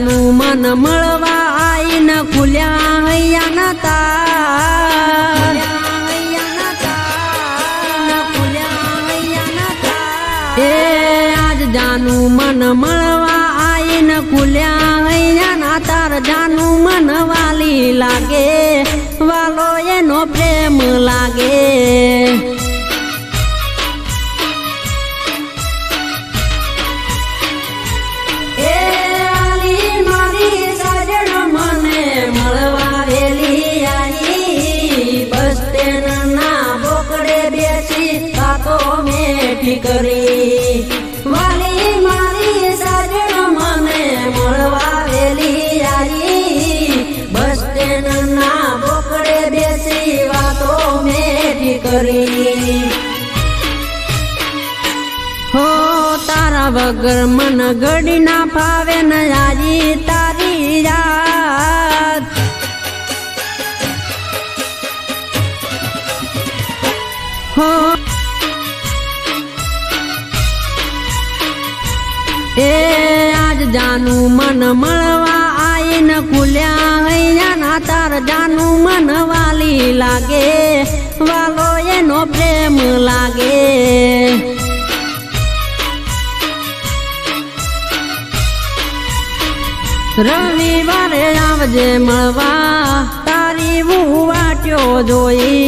જાનું મન મળવા આઈને ખુલ્યા હૈયા તાર એ આજ જાનું મન મળવા આઈને ખુલ્યા હૈયા તાર જાનું મન વાલી લાગે વાલો એનો પ્રેમ લાગે કરી વાલી મારી સાજણ મને મળવા વેલી આવી બસ સ્ટેન્ડ ના બોકડે બેસી વાતો મેઠી કરી હો તારા વગર મન ઘડી ના ફાવે ન આજી તારી યાદ હો એ આજ જાનું મન મળવા આઈને ખુલ્યા હૈયા તાર જાનું મન વાલી લાગે વાલો એનો પ્રેમ લાગે રવિવારે આવજે મળવા તારી હું વાટ્યો જોઈ